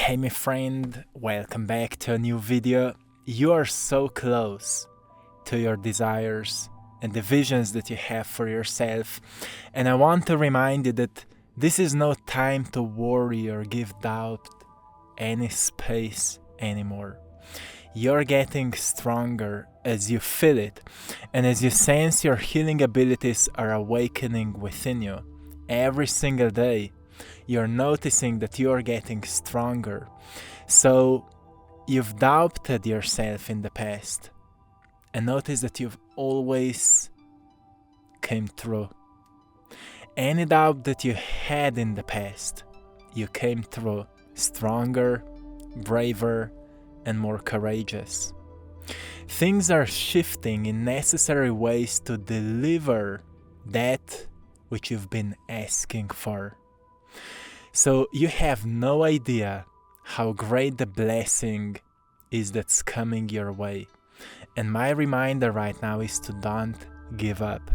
Hey my friend, welcome back to a new video. You are so close to your desires and the visions that you have for yourself, and I want to remind you that this is no time to worry or give doubt any space anymore. You're getting stronger as you feel it, and as you sense your healing abilities are awakening within you every single day. You're noticing that you're getting stronger. So you've doubted yourself in the past, and notice that you've always came through. Any doubt that you had in the past, you came through stronger, braver, and more courageous. Things are shifting in necessary ways to deliver that which you've been asking for. So you have no idea how great the blessing is that's coming your way. And my reminder right now is to don't give up.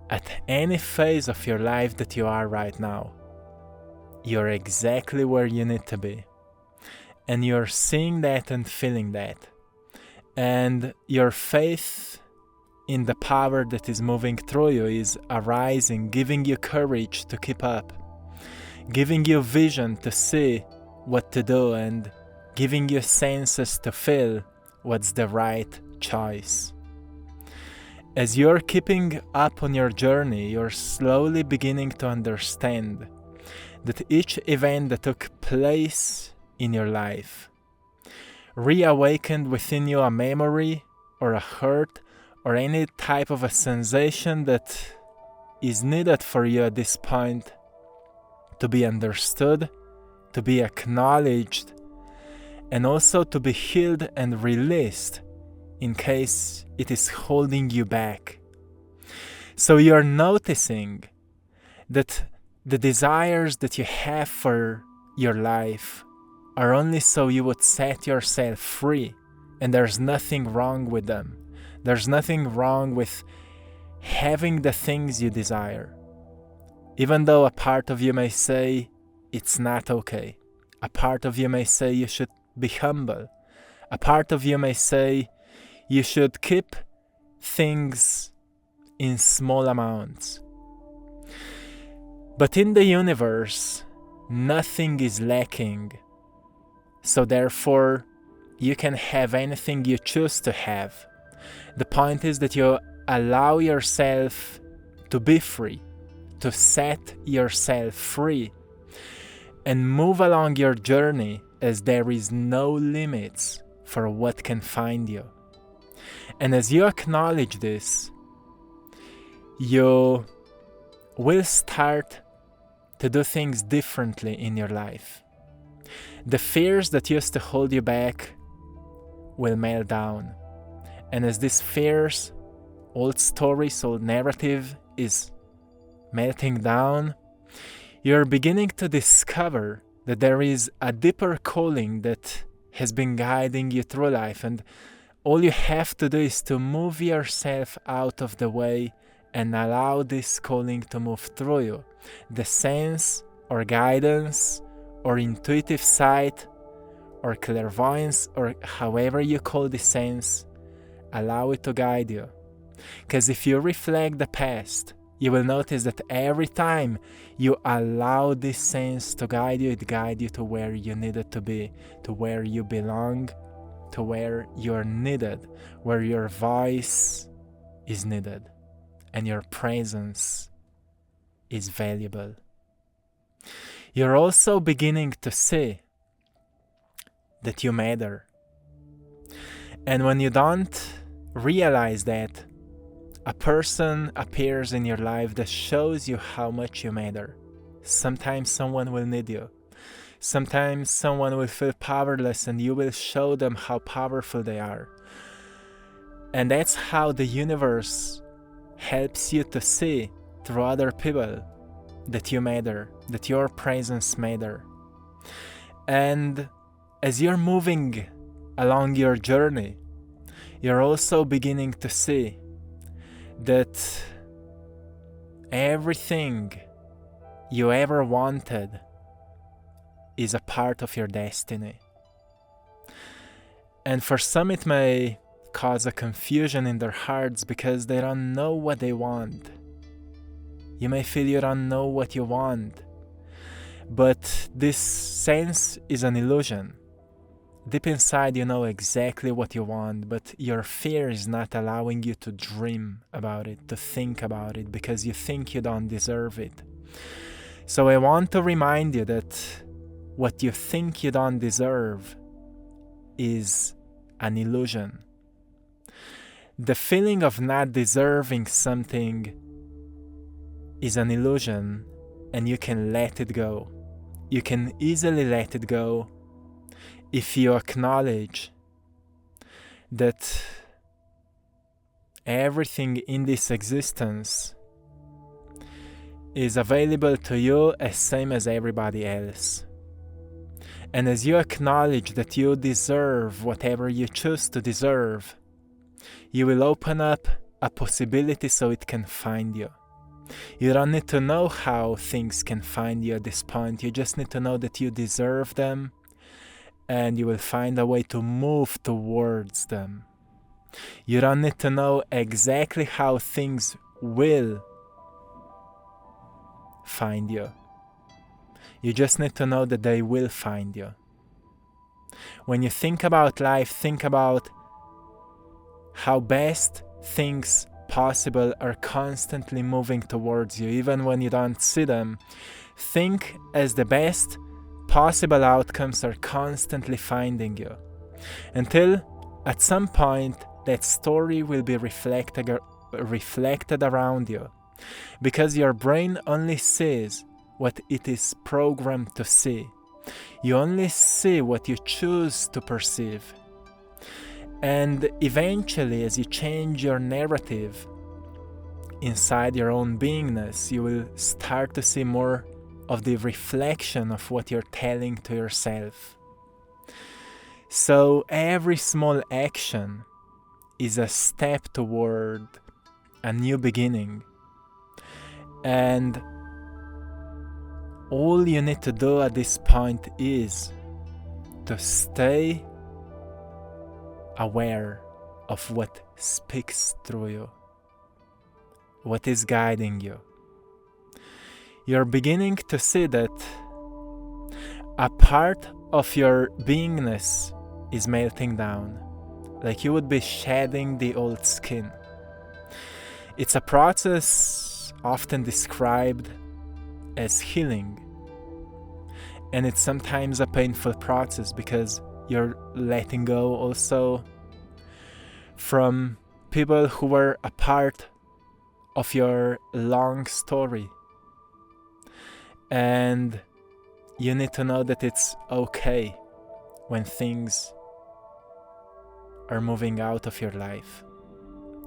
At any phase of your life that you are right now, you're exactly where you need to be. And you're seeing that and feeling that. And your faith in the power that is moving through you is arising, giving you courage to keep up, giving you vision to see what to do, and giving you senses to feel what's the right choice. As you're keeping up on your journey, you're slowly beginning to understand that each event that took place in your life reawakened within you a memory or a hurt or any type of a sensation that is needed for you at this point to be understood, to be acknowledged, and also to be healed and released in case it is holding you back. So you're noticing that the desires that you have for your life are only so you would set yourself free, and there's nothing wrong with them. There's nothing wrong with having the things you desire. Even though a part of you may say it's not okay. A part of you may say you should be humble. A part of you may say you should keep things in small amounts. But in the universe, nothing is lacking. So therefore, you can have anything you choose to have. The point is that you allow yourself to be free, to set yourself free, and move along your journey as there is no limits for what can find you. And as you acknowledge this, you will start to do things differently in your life. The fears that used to hold you back will melt down. And as these fears, old stories, old narrative is melting down, you're beginning to discover that there is a deeper calling that has been guiding you through life, and all you have to do is to move yourself out of the way and allow this calling to move through you. The sense or guidance or intuitive sight or clairvoyance or however you call the sense, allow it to guide you. Because if you reflect the past, you will notice that every time you allow this sense to guide you, it guides you to where you needed to be, to where you belong, to where you're needed, where your voice is needed, and your presence is valuable. You're also beginning to see that you matter. And when you don't realize that, a person appears in your life that shows you how much you matter. Sometimes someone will need you. Sometimes someone will feel powerless and you will show them how powerful they are. And that's how the universe helps you to see through other people that you matter, that your presence matter. And as you're moving along your journey, you're also beginning to see that everything you ever wanted is a part of your destiny. And for some it may cause a confusion in their hearts because they don't know what they want. You may feel you don't know what you want, but this sense is an illusion. Deep inside you know exactly what you want, but your fear is not allowing you to dream about it, to think about it, because you think you don't deserve it. So I want to remind you that what you think you don't deserve is an illusion. The feeling of not deserving something is an illusion, and you can let it go. You can easily let it go if you acknowledge that everything in this existence is available to you as same as everybody else. And as you acknowledge that you deserve whatever you choose to deserve, you will open up a possibility so it can find you. You don't need to know how things can find you at this point. You just need to know that you deserve them, and you will find a way to move towards them. You don't need to know exactly how things will find you. You just need to know that they will find you. When you think about life, think about how best things possible are constantly moving towards you, even when you don't see them. Think as the best possible outcomes are constantly finding you, until at some point that story will be reflected around you, because your brain only sees what it is programmed to see. You only see what you choose to perceive. And eventually, as you change your narrative inside your own beingness, you will start to see more of the reflection of what you're telling to yourself. So every small action is a step toward a new beginning. And all you need to do at this point is to stay aware of what speaks through you, what is guiding you. You're beginning to see that a part of your beingness is melting down, like you would be shedding the old skin. It's a process often described as healing, and it's sometimes a painful process because you're letting go also from people who were a part of your long story. And you need to know that it's okay when things are moving out of your life.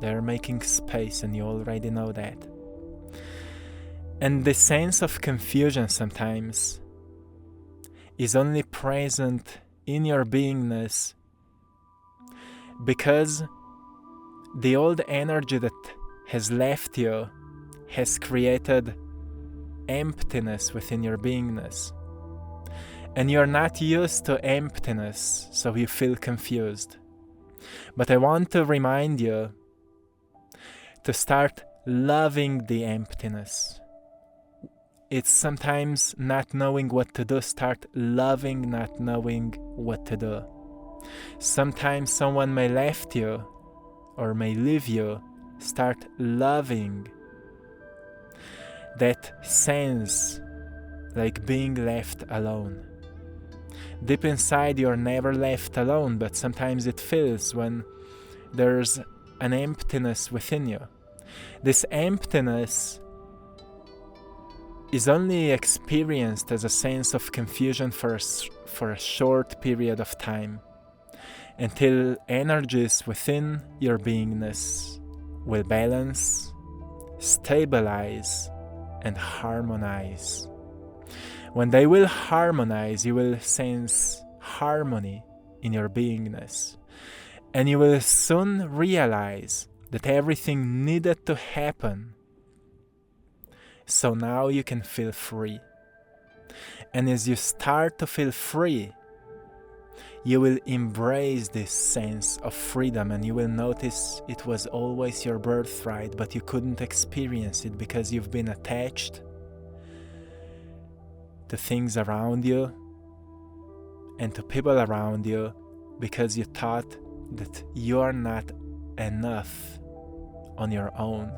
They're making space, and you already know that. And the sense of confusion sometimes is only present in your beingness because the old energy that has left you has created emptiness within your beingness. And you're not used to emptiness, so you feel confused. But I want to remind you to start loving the emptiness. It's sometimes not knowing what to do. Start loving not knowing what to do. Sometimes someone may left you or may leave you. Start loving that sense, like being left alone. Deep inside you're never left alone, but sometimes it feels when there's an emptiness within you. This emptiness is only experienced as a sense of confusion for a short period of time, until energies within your beingness will balance, stabilize, and harmonize. When they will harmonize, you will sense harmony in your beingness, and you will soon realize that everything needed to happen. So now you can feel free. And as you start to feel free, you will embrace this sense of freedom, and you will notice it was always your birthright, but you couldn't experience it because you've been attached to things around you and to people around you because you thought that you are not enough on your own,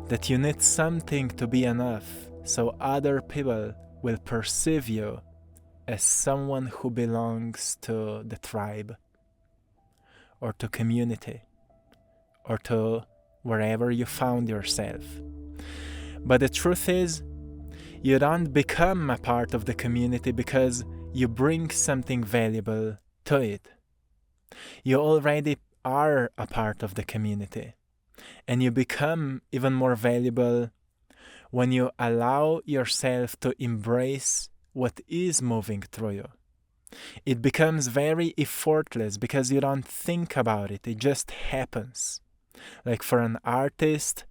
that you need something to be enough, so other people will perceive you as someone who belongs to the tribe or to community or to wherever you found yourself. But the truth is, you don't become a part of the community because you bring something valuable to it. You already are a part of the community, and you become even more valuable when you allow yourself to embrace what is moving through you. It becomes very effortless because you don't think about it, it just happens. Like for an artist,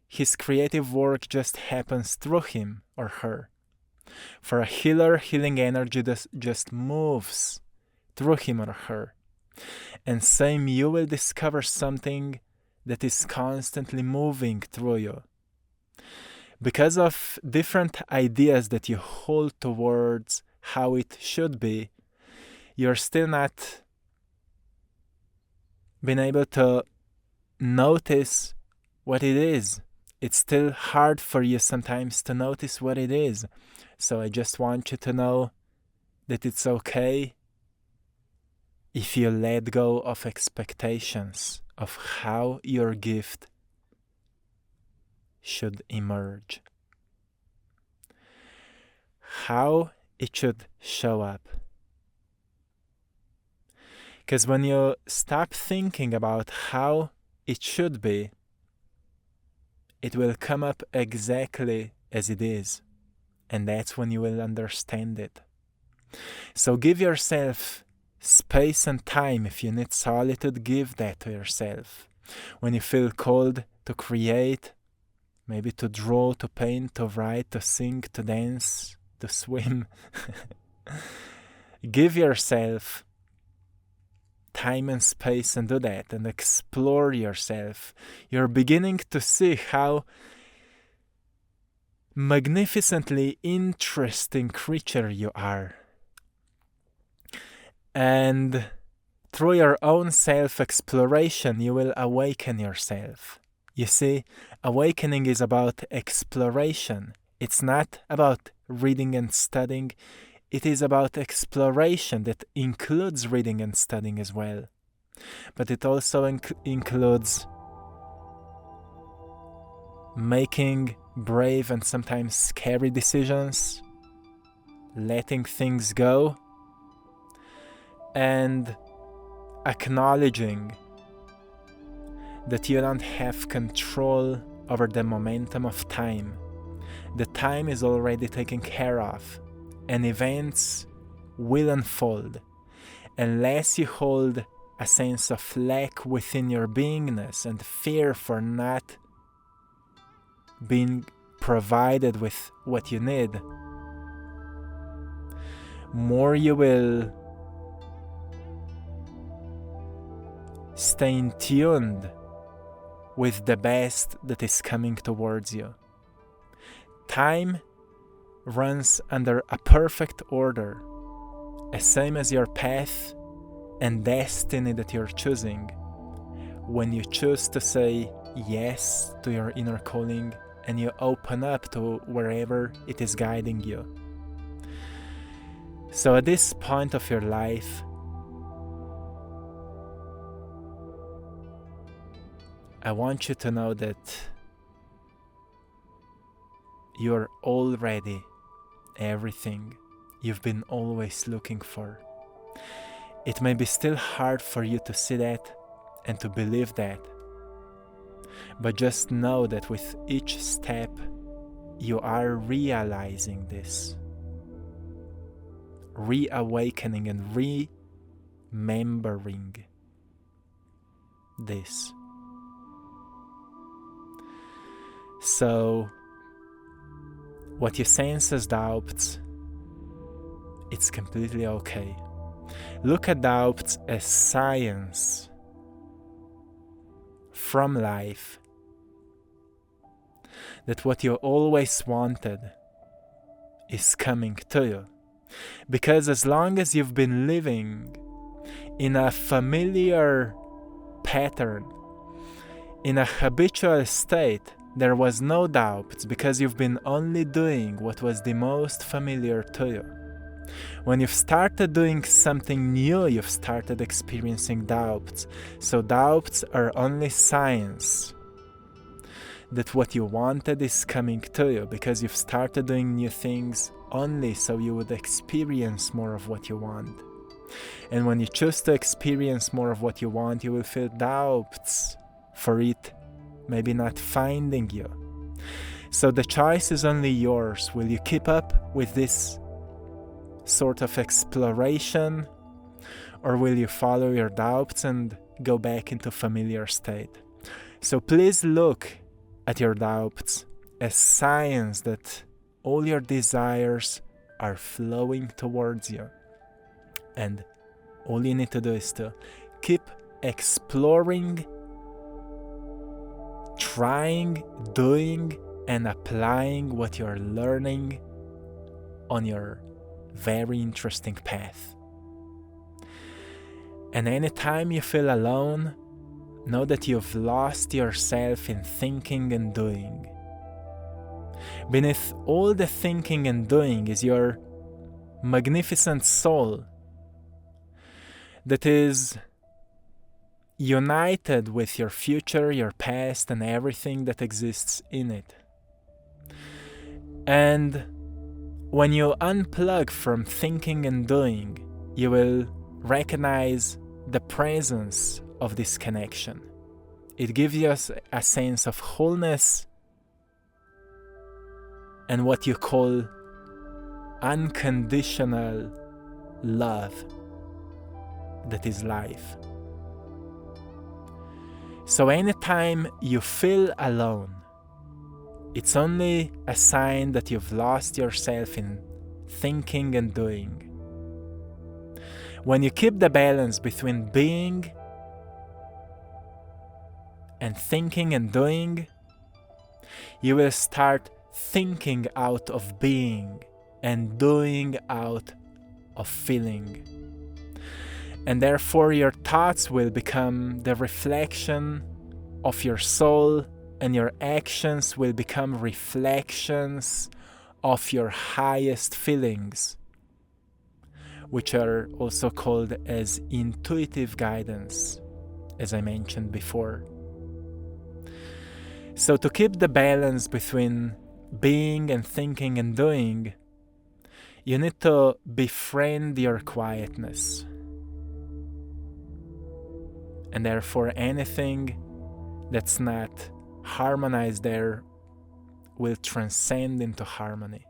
his creative work just happens through him or her. For a healer, healing energy just moves through him or her. And same, you will discover something that is constantly moving through you. Because of different ideas that you hold towards how it should be, you're still not being able to notice what it is. It's still hard for you sometimes to notice what it is. So I just want you to know that it's okay if you let go of expectations of how your gift should emerge, how it should show up. Because when you stop thinking about how it should be, it will come up exactly as it is, and that's when you will understand it. So give yourself space and time. If you need solitude, give that to yourself. When you feel called to create, maybe to draw, to paint, to write, to sing, to dance, to swim, give yourself time and space and do that and explore yourself. You're beginning to see how magnificently interesting creature you are. And through your own self-exploration, you will awaken yourself. You see, awakening is about exploration. It's not about reading and studying. It is about exploration that includes reading and studying as well. But it also includes making brave and sometimes scary decisions, letting things go, and acknowledging that you don't have control over the momentum of time. The time is already taken care of, and events will unfold unless you hold a sense of lack within your beingness and fear for not being provided with what you need. More you will stay tuned with the best that is coming towards you. Time runs under a perfect order, as same as your path and destiny that you're choosing. When you choose to say yes to your inner calling and you open up to wherever it is guiding you. So at this point of your life, I want you to know that you're already everything you've been always looking for. It may be still hard for you to see that and to believe that, but just know that with each step you are realizing this, reawakening and remembering this. what you sense as doubts, it's completely okay. Look at doubts as science from life, that what you always wanted is coming to you. Because as long as you've been living in a familiar pattern, in a habitual state, there was no doubts, because you've been only doing what was the most familiar to you. When you've started doing something new, you've started experiencing doubts. So doubts are only signs that what you wanted is coming to you, because you've started doing new things only so you would experience more of what you want. And when you choose to experience more of what you want, you will feel doubts for it maybe not finding you. So the choice is only yours. Will you keep up with this sort of exploration, or will you follow your doubts and go back into familiar state? So please look at your doubts as signs that all your desires are flowing towards you, and all you need to do is to keep exploring, trying, doing, and applying what you're learning on your very interesting path. And anytime you feel alone, know that you've lost yourself in thinking and doing. Beneath all the thinking and doing is your magnificent soul that is united with your future, your past, and everything that exists in it. And when you unplug from thinking and doing, you will recognize the presence of this connection. It gives you a sense of wholeness and what you call unconditional love that is life. So anytime you feel alone, it's only a sign that you've lost yourself in thinking and doing. When you keep the balance between being and thinking and doing, you will start thinking out of being and doing out of feeling. And therefore your thoughts will become the reflection of your soul, and your actions will become reflections of your highest feelings, which are also called as intuitive guidance, as I mentioned before. So to keep the balance between being and thinking and doing, you need to befriend your quietness. And therefore anything that's not harmonized there will transcend into harmony.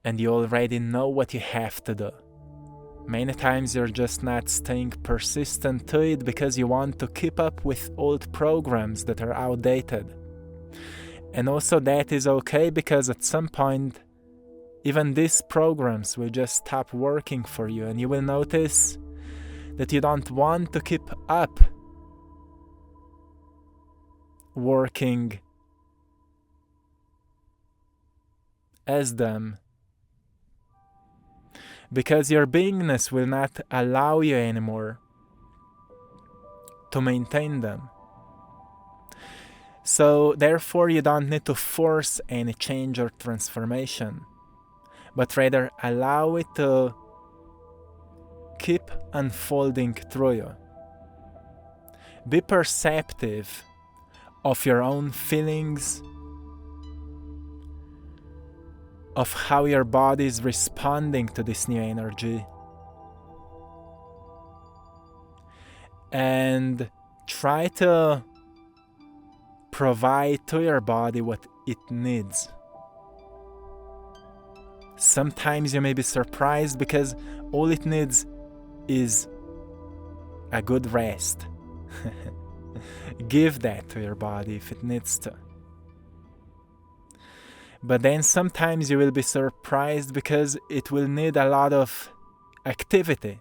And you already know what you have to do. Many times you're just not staying persistent to it because you want to keep up with old programs that are outdated. And also that is okay, because at some point even these programs will just stop working for you, and you will notice that you don't want to keep up working as them, because your beingness will not allow you anymore to maintain them. So therefore you don't need to force any change or transformation, but rather allow it to keep unfolding through you. Be perceptive of your own feelings, of how your body is responding to this new energy, and try to provide to your body what it needs. Sometimes you may be surprised because all it needs is a good rest. Give that to your body if it needs to. But then sometimes you will be surprised because it will need a lot of activity.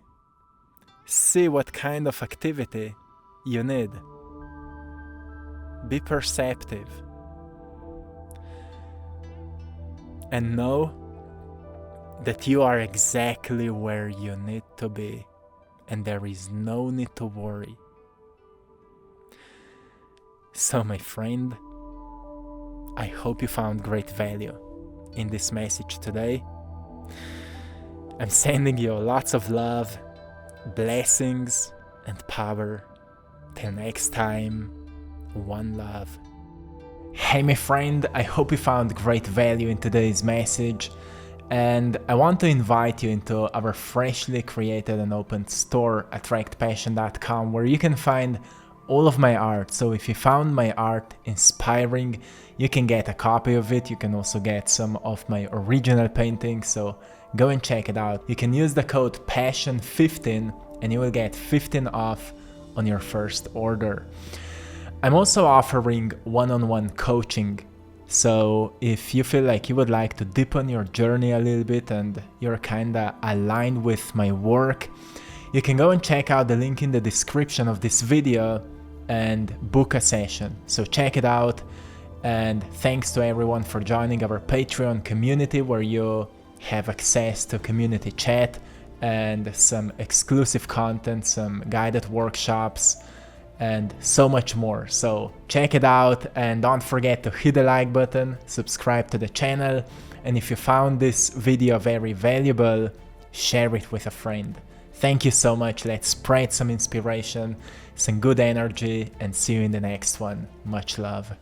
See what kind of activity you need. Be perceptive. And know that you are exactly where you need to be, and there is no need to worry. So, my friend, I hope you found great value in this message today. I'm sending you lots of love, blessings, and power. Till next time, one love. Hey my friend, I hope you found great value in today's message, and I want to invite you into our freshly created and opened store, AttractPassion.com, where you can find all of my art. So if you found my art inspiring, you can get a copy of it. You can also get some of my original paintings, so go and check it out. You can use the code PASSION15 and you will get 15 off on your first order. I'm also offering one-on-one coaching, so if you feel like you would like to deepen your journey a little bit and you're kinda aligned with my work, you can go and check out the link in the description of this video and book a session. So check it out, and thanks to everyone for joining our Patreon community, where you have access to community chat and some exclusive content, some guided workshops, and so much more. So check it out, and don't forget to hit the like button, subscribe to the channel, and if you found this video very valuable, share it with a friend. Thank you so much. Let's spread some inspiration, some good energy, and see you in the next one. Much love.